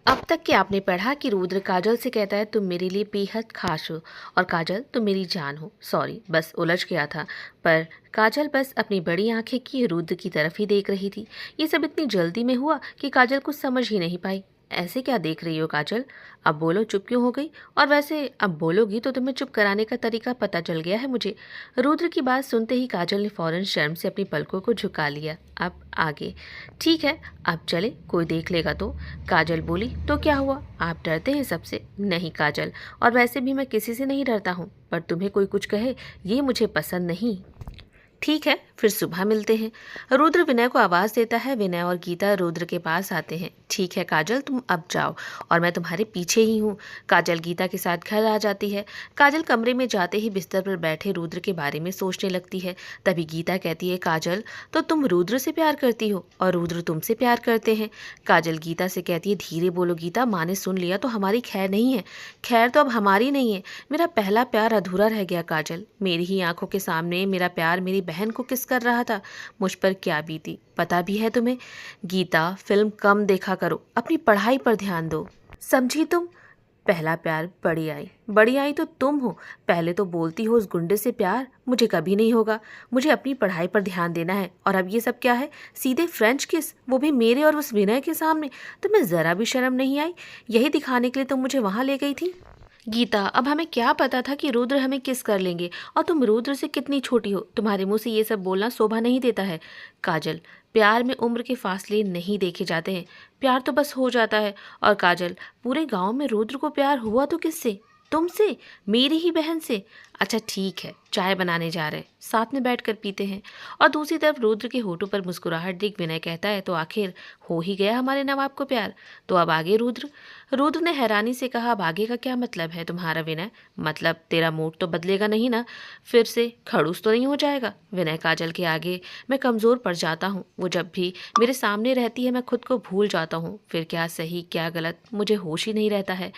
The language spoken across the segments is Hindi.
अब तक क्या आपने पढ़ा कि रुद्र काजल से कहता है तुम मेरे लिए बेहद खास हो और काजल तुम मेरी जान हो। सॉरी, बस उलझ गया था। पर काजल बस अपनी बड़ी आंखें किए रुद्र की तरफ ही देख रही थी। ये सब इतनी जल्दी में हुआ कि काजल कुछ समझ ही नहीं पाई। ऐसे क्या देख रही हो काजल? अब बोलो, चुप क्यों हो गई? और वैसे अब बोलोगी तो तुम्हें चुप कराने का तरीका पता चल गया है मुझे। रुद्र की बात सुनते ही काजल ने फौरन शर्म से अपनी पलकों को झुका लिया। अब आगे ठीक है, अब चले, कोई देख लेगा तो। काजल बोली, तो क्या हुआ, आप डरते हैं सबसे? नहीं काजल, और वैसे भी मैं किसी से नहीं डरता हूँ, पर तुम्हें कोई कुछ कहे ये मुझे पसंद नहीं। ठीक है, फिर सुबह मिलते हैं। रुद्र विनय को आवाज़ देता है। विनय और गीता रुद्र के पास आते हैं। ठीक है काजल, तुम अब जाओ और मैं तुम्हारे पीछे ही हूँ। काजल गीता के साथ घर आ जाती है। काजल कमरे में जाते ही बिस्तर पर बैठे रुद्र के बारे में सोचने लगती है। तभी गीता कहती है, काजल तो तुम रुद्र से प्यार करती हो और रुद्र तुमसे प्यार करते हैं। काजल गीता से कहती है, धीरे बोलो गीता, माँ ने सुन लिया तो हमारी खैर नहीं है। खैर तो अब हमारी नहीं है। मेरा पहला प्यार अधूरा रह गया काजल। मेरी ही आंखों के सामने मेरा प्यार मेरी बहन को किस कर रहा था। मुझ पर क्या बीती पता भी है तुम्हें? गीता, फिल्म कम देखा करो, अपनी पढ़ाई पर ध्यान दो, समझी तुम? पहला प्यार बड़ी आई तो तुम हो। पहले तो बोलती हो उस गुंडे से प्यार मुझे कभी नहीं होगा, मुझे अपनी पढ़ाई पर ध्यान देना है। और अब ये सब क्या है? सीधे फ्रेंच किस, वो भी मेरे और उस विनय के सामने। तुम्हें जरा भी शर्म नहीं आई? यही दिखाने के लिए तुम मुझे वहां ले गई थी। गीता, अब हमें क्या पता था कि रुद्र हमें किस कर लेंगे, और तुम रुद्र से कितनी छोटी हो, तुम्हारे मुंह से ये सब बोलना शोभा नहीं देता है। काजल, प्यार में उम्र के फासले नहीं देखे जाते हैं, प्यार तो बस हो जाता है। और काजल, पूरे गांव में रुद्र को प्यार हुआ तो किससे? तुमसे, मेरी ही बहन से। अच्छा ठीक है, चाय बनाने जा रहे हैं, साथ में बैठकर पीते हैं। और दूसरी तरफ रुद्र के होठों पर मुस्कुराहट देख विनय कहता है, तो आखिर हो ही गया हमारे नवाब को प्यार, तो अब आगे रुद्र? रुद्र ने हैरानी से कहा, अब आगे का क्या मतलब है तुम्हारा विनय? मतलब तेरा मूड तो बदलेगा नहीं ना? फिर से खड़ूस तो नहीं हो जाएगा? विनय, काजल के आगे मैं कमज़ोर पड़ जाता हूँ। वो जब भी मेरे सामने रहती है मैं खुद को भूल जाता हूँ, फिर क्या सही क्या गलत मुझे होश ही नहीं रहता है।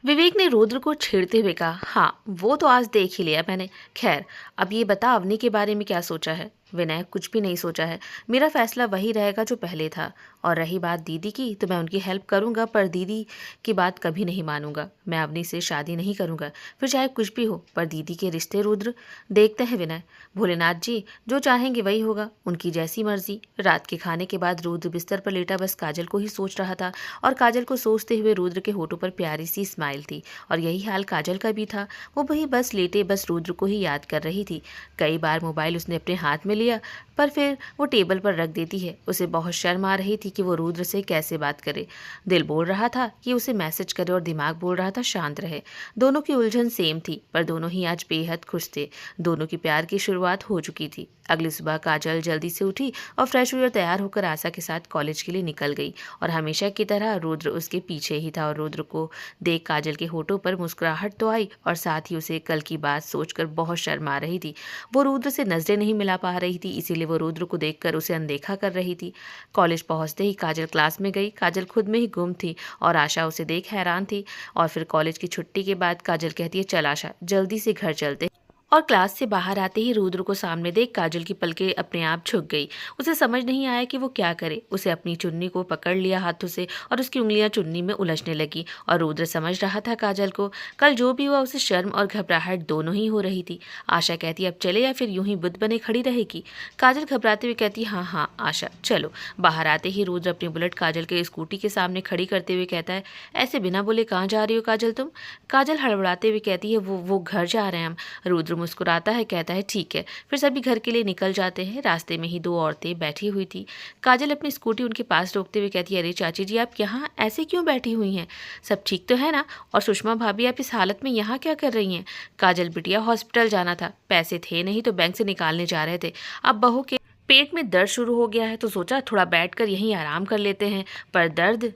विवेक ने रुद्र को छेड़ते हुए कहा, हाँ वो तो आज देख ही लिया मैंने। खैर अब ये बता, अवनी के बारे में क्या सोचा है? विनय, कुछ भी नहीं सोचा है, मेरा फैसला वही रहेगा जो पहले था। और रही बात दीदी की, तो मैं उनकी हेल्प करूंगा, पर दीदी की बात कभी नहीं मानूंगा। मैं अवनी से शादी नहीं करूंगा, फिर चाहे कुछ भी हो, पर दीदी के रिश्ते रुद्र, देखते हैं विनय। भोलेनाथ जी जो चाहेंगे वही होगा, उनकी जैसी मर्जी। रात के खाने के बाद रुद्र बिस्तर पर लेटा बस काजल को ही सोच रहा था, और काजल को सोचते हुए रुद्र के होठों पर प्यारी सी स्माइल थी। और यही हाल काजल का भी था। वो वही बस लेटे बस रुद्र को ही याद कर रही थी। कई बार मोबाइल उसने अपने हाथ में लिया, पर फिर वो टेबल पर रख देती है। उसे बहुत शर्म आ रही थी कि वो रुद्र से कैसे बात करे। दिल बोल रहा था कि उसे मैसेज करे और दिमाग बोल रहा था शांत रहे। दोनों की उलझन सेम थी, पर दोनों ही आज बेहद खुश थे। दोनों की प्यार की शुरुआत हो चुकी थी। अगली सुबह काजल जल्दी से उठी और फ्रेश हुई और तैयार होकर आशा के साथ कॉलेज के लिए निकल गई। और हमेशा की तरह रुद्र उसके पीछे ही था। और रुद्र को देख काजल के होठों पर मुस्कुराहट तो आई, और साथ ही उसे कल की बात सोचकर बहुत शर्म आ रही थी। वो रुद्र से नजरें नहीं मिला पा रही थी, इसीलिए वो रुद्र को देखकर उसे अनदेखा कर रही थी। कॉलेज पहुंचते ही काजल क्लास में गई। काजल खुद में ही गुम थी और आशा उसे देख हैरान थी। और फिर कॉलेज की छुट्टी के बाद काजल कहती है, चल आशा जल्दी से घर चलते। और क्लास से बाहर आते ही रुद्र को सामने देख काजल की पलकें अपने आप झुक गई। उसे समझ नहीं आया कि वो क्या करे। उसे अपनी चुन्नी को पकड़ लिया हाथों से और उसकी उंगलियां चुन्नी में उलझने लगी। और रुद्र समझ रहा था काजल को। कल जो भी हुआ उसे शर्म और घबराहट दोनों ही हो रही थी। आशा कहती, अब चले या फिर यूं ही बुत बने खड़ी रहेगी? काजल घबराते हुए कहती, हाँ हाँ आशा चलो। बाहर आते ही रुद्र अपनी बुलेट काजल के स्कूटी के सामने खड़ी करते हुए कहता है, ऐसे बिना बोले कहाँ जा रही हो काजल तुम? काजल हड़बड़ाते हुए कहती है, वो घर जा रहे हैं हम। रुद्र मुस्कुराता है, कहता है ठीक है। फिर सभी घर के लिए निकल जाते हैं। रास्ते में ही दो औरतें बैठी हुई थी। काजल अपनी स्कूटी उनके पास रोकते हुए कहती है, अरे चाची जी आप यहाँ ऐसे क्यों बैठी हुई हैं? सब ठीक तो है ना? और सुषमा भाभी आप इस हालत में यहाँ क्या कर रही हैं? काजल बिटिया हॉस्पिटल जाना था, पैसे थे नहीं तो बैंक से निकालने जा रहे थे। अब बहू के पेट में दर्द शुरू हो गया है तो सोचा थोड़ा बैठकर यहीं आराम कर लेते हैं, पर दर्द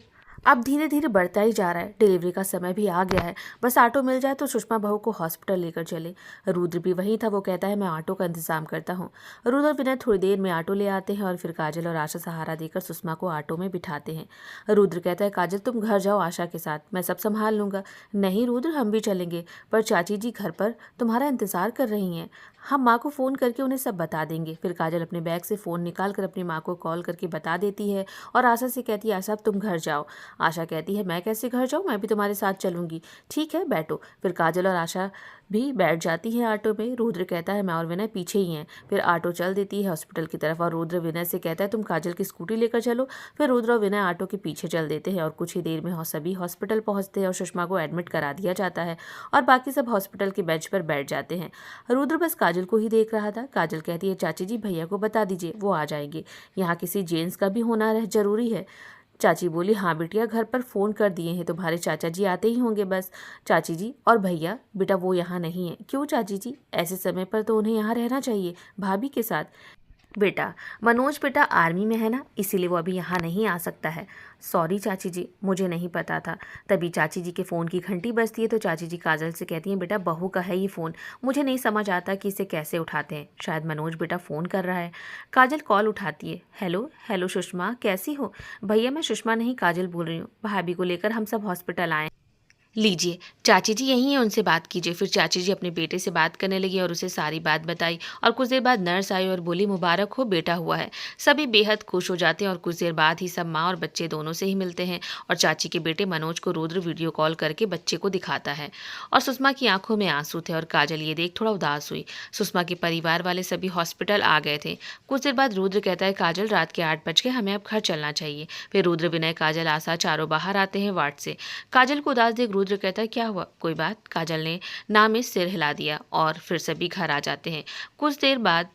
अब धीरे धीरे बढ़ता ही जा रहा है। डिलीवरी का समय भी आ गया है, बस ऑटो मिल जाए तो सुषमा बहू को हॉस्पिटल लेकर चले। रुद्र भी वहीं था। वो कहता है, मैं ऑटो का इंतजाम करता हूँ। रुद्र और विनय थोड़ी देर में ऑटो ले आते हैं और फिर काजल और आशा सहारा देकर सुषमा को ऑटो में बिठाते हैं। रुद्र कहता है, काजल तुम घर जाओ आशा के साथ, मैं सब संभाल लूंगा। नहीं रुद्र, हम भी चलेंगे, पर चाची जी घर पर तुम्हारा इंतजार कर रही हैं। हम माँ को फ़ोन करके उन्हें सब बता देंगे। फिर काजल अपने बैग से फ़ोन निकाल कर अपनी माँ को कॉल करके बता देती है और आशा से कहती है, आशा अब तुम घर जाओ, आशा कहती है मैं कैसे घर जाऊँ, मैं भी तुम्हारे साथ चलूँगी। ठीक है बैठो। फिर काजल और आशा भी बैठ जाती है ऑटो में। रुद्र कहता है मैं और विनय पीछे ही हैं। फिर ऑटो चल देती है हॉस्पिटल की तरफ और रुद्र विनय से कहता है तुम काजल की स्कूटी लेकर चलो। फिर रुद्र और विनय ऑटो के पीछे चल देते हैं और कुछ ही देर में सभी हॉस्पिटल पहुंचते हैं और सुषमा को एडमिट करा दिया जाता है और बाकी सब हॉस्पिटल के बेंच पर बैठ जाते हैं। रुद्र बस काजल को ही देख रहा था। काजल कहती है चाची जी भैया को बता दीजिए, वो आ जाएंगे। यहाँ किसी जेंट्स का भी होना जरूरी है। चाची बोली हाँ बिटिया, घर पर फ़ोन कर दिए हैं, तुम्हारे चाचा जी आते ही होंगे बस। चाची जी और भैया बेटा वो यहाँ नहीं है। क्यों चाची जी, ऐसे समय पर तो उन्हें यहाँ रहना चाहिए भाभी के साथ। बेटा मनोज बेटा आर्मी में है ना, इसीलिए वो अभी यहाँ नहीं आ सकता है। सॉरी चाची जी, मुझे नहीं पता था। तभी चाची जी के फ़ोन की घंटी बजती है तो चाची जी काजल से कहती हैं बेटा बहू का है ये फ़ोन, मुझे नहीं समझ आता कि इसे कैसे उठाते हैं, शायद मनोज बेटा फ़ोन कर रहा है। काजल कॉल उठाती है। हेलो हेलो सुषमा, कैसी हो? भैया मैं सुषमा नहीं काजल बोल रही हूँ, भाभी को लेकर हम सब हॉस्पिटल आए। लीजिए चाची जी यहीं है, उनसे बात कीजिए। फिर चाची जी अपने बेटे से बात करने लगी और उसे सारी बात बताई और कुछ देर बाद नर्स आई और बोली मुबारक हो, बेटा हुआ है। सभी बेहद खुश हो जाते हैं और कुछ देर बाद ही सब माँ और बच्चे दोनों से ही मिलते हैं और चाची के बेटे मनोज को रुद्र वीडियो कॉल करके बच्चे को दिखाता है और सुषमा की आंखों में आंसू थे और काजल ये देख थोड़ा उदास हुई। सुषमा के परिवार वाले सभी हॉस्पिटल आ गए थे। कुछ देर बाद रुद्र कहता है काजल रात के 8 बज गए, हमें अब घर चलना चाहिए। फिर रुद्र विनय काजल आशा चारों बाहर आते हैं वार्ड से। काजल को उदास देख रुद्र कहता है क्या हुआ, कोई बात? काजल ने ना में सिर हिला दिया और फिर सभी घर आ जाते हैं। कुछ देर बाद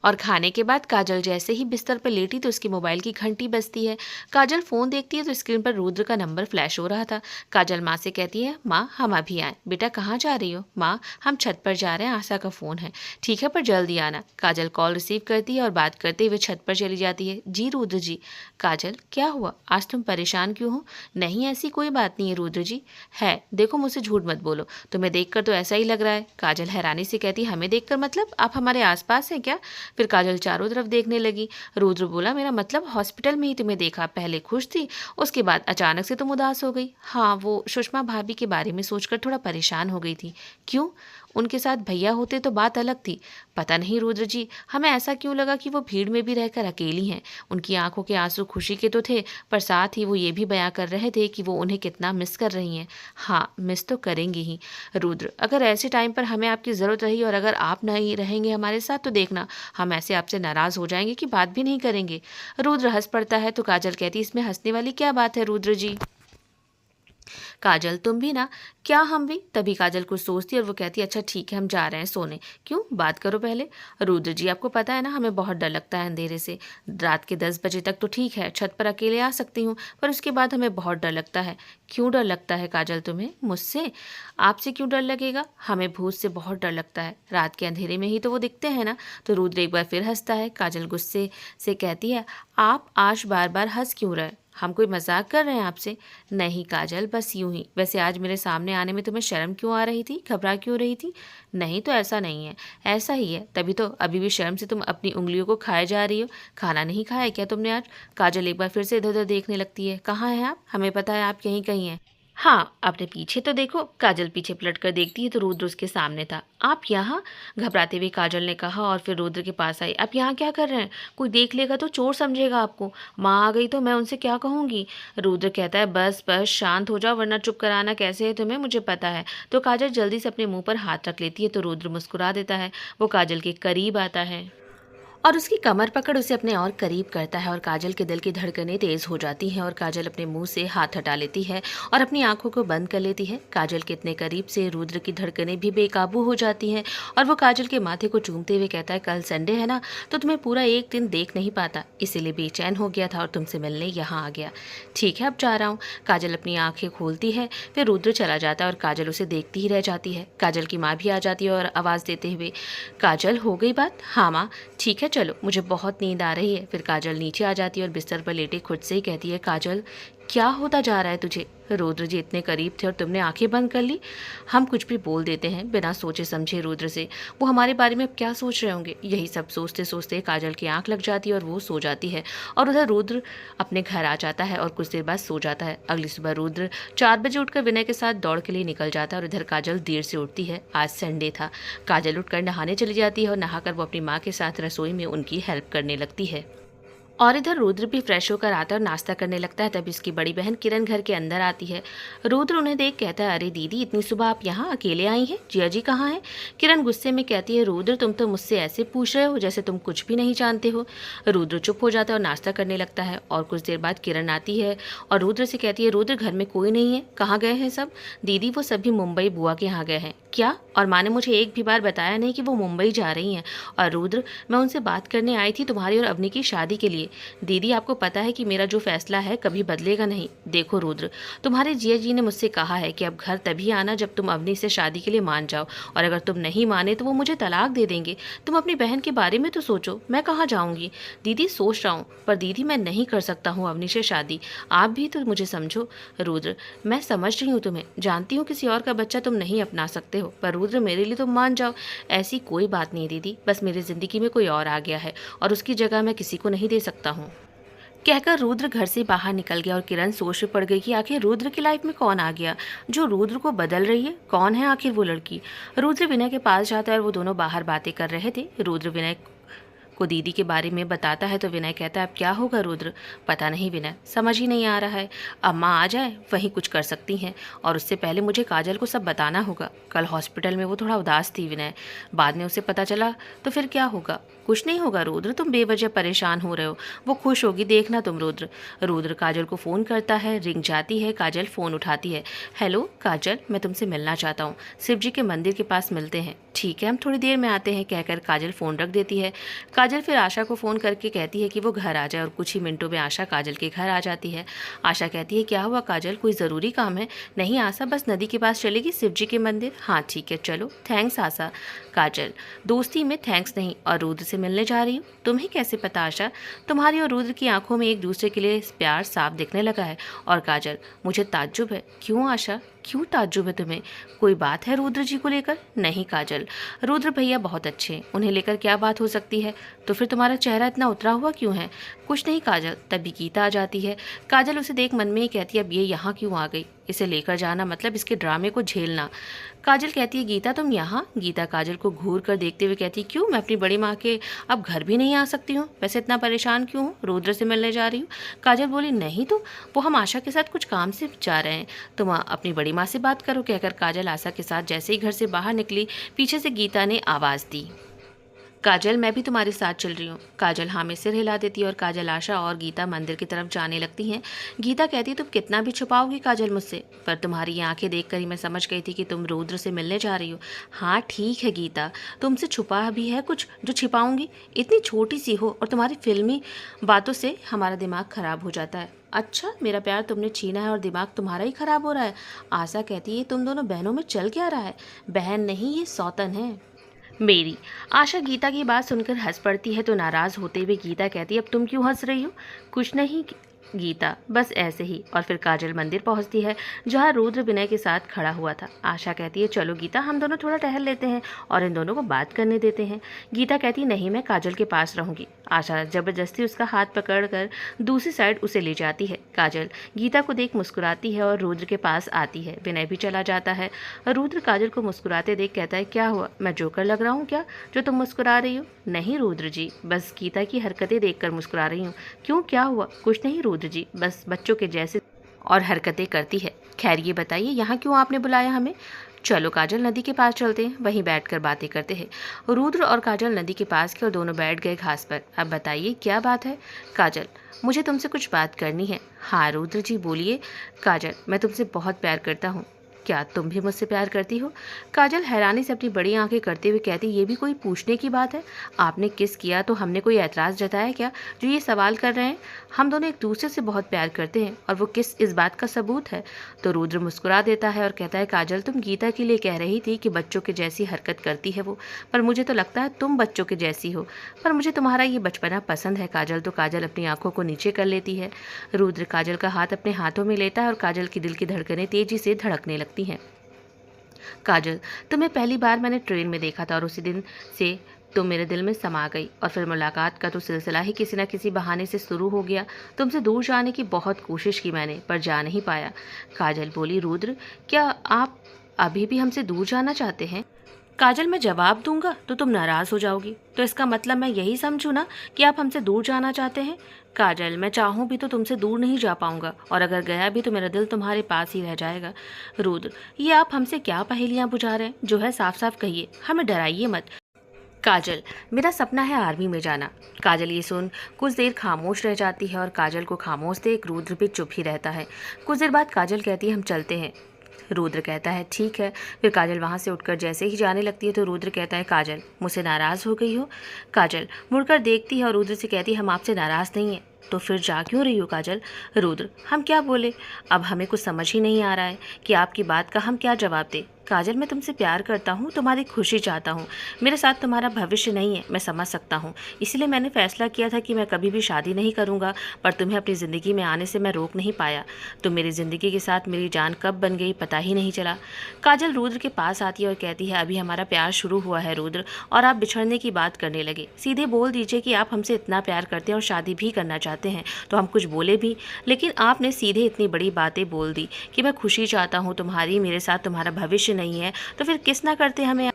और खाने के बाद काजल जैसे ही बिस्तर पर लेटी तो उसकी मोबाइल की घंटी बजती है। काजल फ़ोन देखती है तो स्क्रीन पर रुद्र का नंबर फ्लैश हो रहा था। काजल माँ से कहती है माँ हम अभी आए। बेटा कहाँ जा रही हो? माँ हम छत पर जा रहे हैं, आशा का फ़ोन है। ठीक है पर जल्दी आना। काजल कॉल रिसीव करती है और बात करते हुए छत पर चली जाती है। जी रुद्र जी। काजल क्या हुआ, आज तुम परेशान क्यों हो? नहीं ऐसी कोई बात नहीं है रुद्र जी। है देखो मुझसे झूठ मत बोलो, तुम्हें देखकर तो ऐसा ही लग रहा है। काजल हैरानी से कहती हमें देखकर मतलब आप हमारे आसपास हैं क्या? फिर काजल चारों तरफ देखने लगी। रुद्र बोला मेरा मतलब हॉस्पिटल में ही तुम्हें देखा, पहले खुश थी उसके बाद अचानक से तुम उदास हो गई। हाँ वो सुषमा भाभी के बारे में सोचकर थोड़ा परेशान हो गई थी। क्यों? उनके साथ भैया होते तो बात अलग थी। पता नहीं रुद्र जी, हमें ऐसा क्यों लगा कि वो भीड़ में भी रहकर अकेली हैं। उनकी आंखों के आंसू खुशी के तो थे पर साथ ही वो ये भी बयां कर रहे थे कि वो उन्हें कितना मिस कर रही हैं। हाँ मिस तो करेंगी ही रुद्र, अगर ऐसे टाइम पर हमें आपकी ज़रूरत रही और अगर आप नहीं रहेंगे हमारे साथ तो देखना हम ऐसे आपसे नाराज़ हो जाएंगे कि बात भी नहीं करेंगे। रुद्र हंस पड़ता है तो काजल कहती इसमें हंसने वाली क्या बात है रुद्र जी? काजल तुम भी ना? क्या हम भी? तभी काजल कुछ सोचती है और वो कहती है अच्छा ठीक है हम जा रहे हैं सोने। क्यों, बात करो पहले। रुद्र जी आपको पता है ना हमें बहुत डर लगता है अंधेरे से। रात के 10 बजे तक तो ठीक है, छत पर अकेले आ सकती हूँ पर उसके बाद हमें बहुत डर लगता है। क्यों डर लगता है काजल तुम्हें? मुझसे? आपसे क्यों डर लगेगा? हमें भूत से बहुत डर लगता है, रात के अंधेरे में ही तो वो दिखते हैं ना। तो रुद्र एक बार फिर हंसता है। काजल गुस्से से कहती है आप आज बार बार हंस क्यों रहे? हम कोई मजाक कर रहे हैं आपसे? नहीं काजल बस यूं ही। वैसे आज मेरे सामने आने में तुम्हें शर्म क्यों आ रही थी, घबरा क्यों रही थी? नहीं तो ऐसा नहीं है, ऐसा ही है। तभी तो अभी भी शर्म से तुम अपनी उंगलियों को खाए जा रही हो। खाना नहीं खाया क्या तुमने आज? काजल एक बार फिर से इधर उधर देखने लगती है। कहाँ हैं आप? हमें पता है आप यहीं कहीं हैं। हाँ अपने पीछे तो देखो। काजल पीछे पलट कर देखती है तो रुद्र उसके सामने था। आप यहाँ? घबराते हुए काजल ने कहा और फिर रुद्र के पास आई। आप यहाँ क्या कर रहे हैं? कोई देख लेगा तो चोर समझेगा आपको। माँ आ गई तो मैं उनसे क्या कहूँगी? रुद्र कहता है बस बस शांत हो जाओ वरना चुप कराना कैसे है तुम्हें मुझे पता है। तो काजल जल्दी से अपने मुंह पर हाथ रख लेती है तो रुद्र मुस्कुरा देता है। वो काजल के करीब आता है और उसकी कमर पकड़ उसे अपने और करीब करता है और काजल के दिल की धड़कनें तेज हो जाती हैं और काजल अपने मुंह से हाथ हटा लेती है और अपनी आंखों को बंद कर लेती है। काजल के इतने करीब से रुद्र की धड़कनें भी बेकाबू हो जाती हैं और वो काजल के माथे को चूमते हुए कहता है कल संडे है ना तो तुम्हें पूरा एक दिन देख नहीं पाता, इसीलिए बेचैन हो गया था और तुमसे मिलने यहाँ आ गया। ठीक है अब जा रहा हूँ। काजल अपनी आंखें खोलती है। फिर रुद्र चला जाता है और काजल उसे देखती ही रह जाती है। काजल की माँ भी आ जाती है और आवाज़ देते हुए काजल हो गई बात? हाँ माँ ठीक है चलो मुझे बहुत नींद आ रही है। फिर काजल नीचे आ जाती है और बिस्तर पर लेटे खुद से ही कहती है काजल क्या होता जा रहा है तुझे? रुद्र जी इतने करीब थे और तुमने आंखें बंद कर ली। हम कुछ भी बोल देते हैं बिना सोचे समझे रुद्र से, वो हमारे बारे में अब क्या सोच रहे होंगे? यही सब सोचते सोचते काजल की आंख लग जाती है और वो सो जाती है और उधर रुद्र अपने घर आ जाता है और कुछ देर बाद सो जाता है। अगली सुबह रुद्र 4 बजे उठकर विनय के साथ दौड़ के लिए निकल जाता है और इधर काजल देर से उठती है। आज संडे था। काजल उठकर नहाने चली जाती है और नहाकर वो अपनी माँ के साथ रसोई में उनकी हेल्प करने लगती है। और इधर रुद्र भी फ्रेश होकर आता है और नाश्ता करने लगता है। तभी उसकी बड़ी बहन किरण घर के अंदर आती है। रुद्र उन्हें देख कहता है, अरे दीदी, इतनी सुबह आप यहाँ अकेले आई हैं? जिया जी कहाँ हैं? किरण गुस्से में कहती है, रुद्र तुम तो मुझसे ऐसे पूछ रहे हो जैसे तुम कुछ भी नहीं जानते हो। रुद्र चुप हो जाता है और नाश्ता करने लगता है। और कुछ देर बाद किरण आती है और रुद्र से कहती है, रुद्र घर में कोई नहीं है, कहाँ गए हैं सब? दीदी वो सभी मुंबई बुआ के यहाँ गए हैं। क्या? और माँ ने मुझे एक भी बार बताया नहीं कि वो मुंबई जा रही हैं। और रुद्र, मैं उनसे बात करने आई थी तुम्हारी और अवनी की शादी के लिए। दीदी आपको पता है कि मेरा जो फैसला है कभी बदलेगा नहीं। देखो रुद्र, तुम्हारे जिया जी ने मुझसे कहा है कि अब घर तभी आना जब तुम अवनी से शादी के लिए मान जाओ, और अगर तुम नहीं माने तो वो मुझे तलाक दे देंगे। तुम अपनी बहन के बारे में तो सोचो, मैं कहाँ जाऊँगी? दीदी सोच रहा हूँ, पर दीदी मैं नहीं कर सकता हूँ अवनी से शादी। आप भी तो मुझे समझो। रुद्र, मैं समझ रही हूँ तुम्हें, जानती हूँ किसी और का बच्चा तुम नहीं अपना सकते हो, पर रुद्र मेरे लिए तुम मान जाओ। ऐसी कोई बात नहीं दीदी, बस मेरी ज़िंदगी में कोई और आ गया है और उसकी जगह मैं किसी को नहीं दे सकता हूँ। कहकर रुद्र घर से बाहर निकल गया और किरण सोच में पड़ गई कि आखिर रुद्र की लाइफ में कौन आ गया जो रुद्र को बदल रही है। कौन है आखिर वो लड़की? रुद्र विनय के पास जाता है और वो दोनों बाहर बातें कर रहे थे। रुद्र विनय को दीदी के बारे में बताता है तो विनय कहता है, अब क्या होगा रुद्र? पता नहीं विनय, समझ ही नहीं आ रहा है। अम्मा आ जाए वहीं कुछ कर सकती हैं, और उससे पहले मुझे काजल को सब बताना होगा। कल हॉस्पिटल में वो थोड़ा उदास थी विनय, बाद में उसे पता चला तो फिर क्या होगा? कुछ नहीं होगा रुद्र, तुम बेवजह परेशान हो रहे हो। वो खुश होगी, देखना तुम रुद्र। रुद्र काजल को फ़ोन करता है, रिंग जाती है, काजल फ़ोन उठाती है। हेलो काजल, मैं तुमसे मिलना चाहता हूँ, शिव जी के मंदिर के पास मिलते हैं। ठीक है, हम थोड़ी देर में आते हैं, कहकर काजल फ़ोन रख देती है। काजल फिर आशा को फ़ोन करके कहती है कि वो घर आ जाए, और कुछ ही मिनटों में आशा काजल के घर आ जाती है। आशा कहती है, क्या हुआ काजल, कोई ज़रूरी काम है? नहीं आशा, बस नदी के पास चलेगी, शिव जी के मंदिर। हाँ ठीक है चलो। थैंक्स आशा। काजल, दोस्ती में थैंक्स नहीं, और रुद्र से मिलने जा रही हूँ। तुम्हें कैसे पता आशा? तुम्हारी और रुद्र की आंखों में एक दूसरे के लिए प्यार साफ दिखने लगा है। और काजल, मुझे ताज्जुब है। क्यों आशा, क्यों ताज्जुब है तुम्हें? कोई बात है रुद्र जी को लेकर? नहीं काजल, रुद्र भैया बहुत अच्छे हैं, उन्हें लेकर क्या बात हो सकती है? तो फिर तुम्हारा चेहरा इतना उतरा हुआ क्यों है? कुछ नहीं काजल। तभी गीता आ जाती है। काजल उसे देख मन में ही कहती है, अब ये यहाँ क्यों आ गई? इसे लेकर जाना मतलब इसके ड्रामे को झेलना। काजल कहती है, गीता तुम यहाँ? गीता काजल को घूर कर देखते हुए कहती है, क्यों, मैं अपनी बड़ी माँ के अब घर भी नहीं आ सकती हूँ? वैसे इतना परेशान क्यों हूँ? रुद्र से मिलने जा रही हूँ। काजल बोली, नहीं तो वो हम आशा के साथ कुछ काम से जा रहे हैं, तुम अपनी बड़ी माँ से बात करो। कहकर काजल आशा के साथ जैसे ही घर से बाहर निकली, पीछे से गीता ने आवाज़ दी, काजल मैं भी तुम्हारे साथ चल रही हूँ। काजल हाँ में सिर हिला देती है और काजल, आशा और गीता मंदिर की तरफ जाने लगती हैं। गीता कहती है, तुम कितना भी छुपाओगी काजल मुझसे, पर तुम्हारी ये आंखें देखकर ही मैं समझ गई थी कि तुम रुद्र से मिलने जा रही हो। हाँ ठीक है गीता, तुमसे छुपा भी है कुछ जो छिपाऊंगी? इतनी छोटी सी हो और तुम्हारी फिल्मी बातों से हमारा दिमाग खराब हो जाता है। अच्छा, मेरा प्यार तुमने छीना है और दिमाग तुम्हारा ही खराब हो रहा है? आशा कहती है, तुम दोनों बहनों में चल क्या रहा है? बहन नहीं, ये सौतन है मेरी। आशा गीता की बात सुनकर हंस पड़ती है तो नाराज़ होते हुए गीता कहती है, अब तुम क्यों हंस रही हो? कुछ नहीं गीता, बस ऐसे ही। और फिर काजल मंदिर पहुंचती है जहां रुद्र विनय के साथ खड़ा हुआ था। आशा कहती है, चलो गीता हम दोनों थोड़ा टहल लेते हैं और इन दोनों को बात करने देते हैं। गीता कहती है, नहीं मैं काजल के पास रहूंगी। आशा ज़बरदस्ती उसका हाथ पकड़कर दूसरी साइड उसे ले जाती है। काजल गीता को देख मुस्कुराती है और रुद्र के पास आती है। विनय भी चला जाता है। रुद्र काजल को मुस्कुराते देख कहता है, क्या हुआ, मैं जोकर लग रहा हूँ क्या जो तुम मुस्कुरा रही हो? नहीं रुद्र जी, बस गीता की हरकतें देखकर मुस्कुरा रही हूँ। क्यों, क्या हुआ? कुछ नहीं रुद्र जी, बस बच्चों के जैसे और हरकतें करती है। खैर ये बताइए यहाँ क्यों आपने बुलाया हमें? चलो काजल नदी के पास चलते हैं, वहीं बैठकर बातें करते हैं। रुद्र और काजल नदी के पास गए और दोनों बैठ गए घास पर। अब बताइए क्या बात है? काजल, मुझे तुमसे कुछ बात करनी है। हाँ रुद्र जी बोलिए। काजल, मैं तुमसे बहुत प्यार करता हूँ। क्या तुम भी मुझसे प्यार करती हो? काजल हैरानी से अपनी बड़ी आंखें करते हुए कहती, ये भी कोई पूछने की बात है? आपने किस किया तो हमने कोई ऐतराज़ जताया क्या जो ये सवाल कर रहे हैं? हम दोनों एक दूसरे से बहुत प्यार करते हैं और वो किस इस बात का सबूत है? तो रुद्र मुस्कुरा देता है और कहता है, काजल तुम गीता के लिए कह रही थी कि बच्चों के जैसी हरकत करती है वो, पर मुझे तो लगता है तुम बच्चों के जैसी हो। पर मुझे तुम्हारा ये बचपना पसंद है काजल। तो काजल अपनी आंखों को नीचे कर लेती है। रुद्र काजल का हाथ अपने हाथों में लेता है और काजल की दिल की धड़कनें तेजी से धड़कने लगती हैं। काजल, तुम्हें पहली बार मैंने ट्रेन में देखा था और उसी दिन से तुम मेरे दिल में समा गई, और फिर मुलाकात का तो सिलसिला ही किसी न किसी बहाने से शुरू हो गया। तुमसे दूर जाने की बहुत कोशिश की मैंने, पर जा नहीं पाया। काजल बोली, रुद्र क्या आप अभी भी हमसे दूर जाना चाहते हैं? काजल, मैं जवाब दूंगा तो तुम नाराज हो जाओगी, तो इसका मतलब मैं यही समझूं ना कि आप हमसे दूर जाना चाहते हैं। काजल, मैं चाहूं भी तो तुमसे दूर नहीं जा पाऊंगा, और अगर गया भी तो मेरा दिल तुम्हारे पास ही रह जाएगा। रुद्र, ये आप हमसे क्या पहेलियां बुझा रहे हैं? जो है साफ साफ कहिए, हमें डराइए मत। काजल, मेरा सपना है आर्मी में जाना। काजल ये सुन कुछ देर खामोश रह जाती है और काजल को खामोश देख रुद्र भी चुप ही रहता है। कुछ देर बाद काजल कहती है, हम चलते हैं। रुद्र कहता है, ठीक है। फिर काजल वहाँ से उठकर जैसे ही जाने लगती है तो रुद्र कहता है, काजल, मुझसे नाराज़ हो गई हो? काजल मुड़कर देखती है और रुद्र से कहती है, हम आपसे नाराज़ नहीं हैं। तो फिर जा क्यों रही हो काजल? रुद्र, हम क्या बोले? अब हमें कुछ समझ ही नहीं आ रहा है कि आपकी बात का हम क्या जवाब दें। काजल, मैं तुमसे प्यार करता हूँ, तुम्हारी खुशी चाहता हूँ। मेरे साथ तुम्हारा भविष्य नहीं है, मैं समझ सकता हूँ। इसलिए मैंने फैसला किया था कि मैं कभी भी शादी नहीं करूँगा, पर तुम्हें अपनी ज़िंदगी में आने से मैं रोक नहीं पाया। तुम मेरी ज़िंदगी के साथ मेरी जान कब बन गई पता ही नहीं चला। काजल रुद्र के पास आती है और कहती है, अभी हमारा प्यार शुरू हुआ है रुद्र, और आप बिछड़ने की बात करने लगे। सीधे बोल दीजिए कि आप हमसे इतना प्यार करते हैं और शादी भी करना चाहते हैं, तो हम कुछ बोले भी। लेकिन आपने सीधे इतनी बड़ी बातें बोल दी कि मैं खुशी चाहता हूँ तुम्हारी, मेरे साथ तुम्हारा भविष्य नहीं है, तो फिर किस ना करते हमें।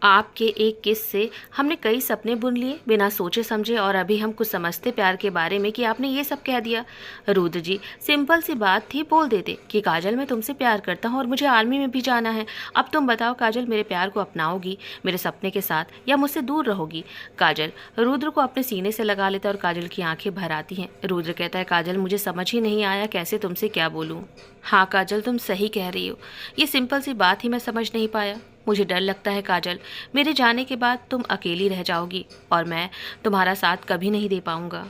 आपके एक किस से हमने कई सपने बुन लिए बिना सोचे समझे, और अभी हम कुछ समझते प्यार के बारे में कि आपने ये सब कह दिया। रुद्र जी, सिंपल सी बात थी, बोल देते कि काजल, मैं तुमसे प्यार करता हूँ और मुझे आर्मी में भी जाना है। अब तुम बताओ काजल, मेरे प्यार को अपनाओगी मेरे सपने के साथ, या मुझसे दूर रहोगी? काजल रुद्र को अपने सीने से लगा लेता है और काजल की आंखें भर आती हैं। रुद्र कहता है, काजल, मुझे समझ ही नहीं आया कैसे तुमसे क्या बोलूँ। हाँ काजल, तुम सही कह रही हो, ये सिंपल सी बात ही मैं समझ नहीं पाया। मुझे डर लगता है काजल, मेरे जाने के बाद तुम अकेली रह जाओगी और मैं तुम्हारा साथ कभी नहीं दे पाऊंगा।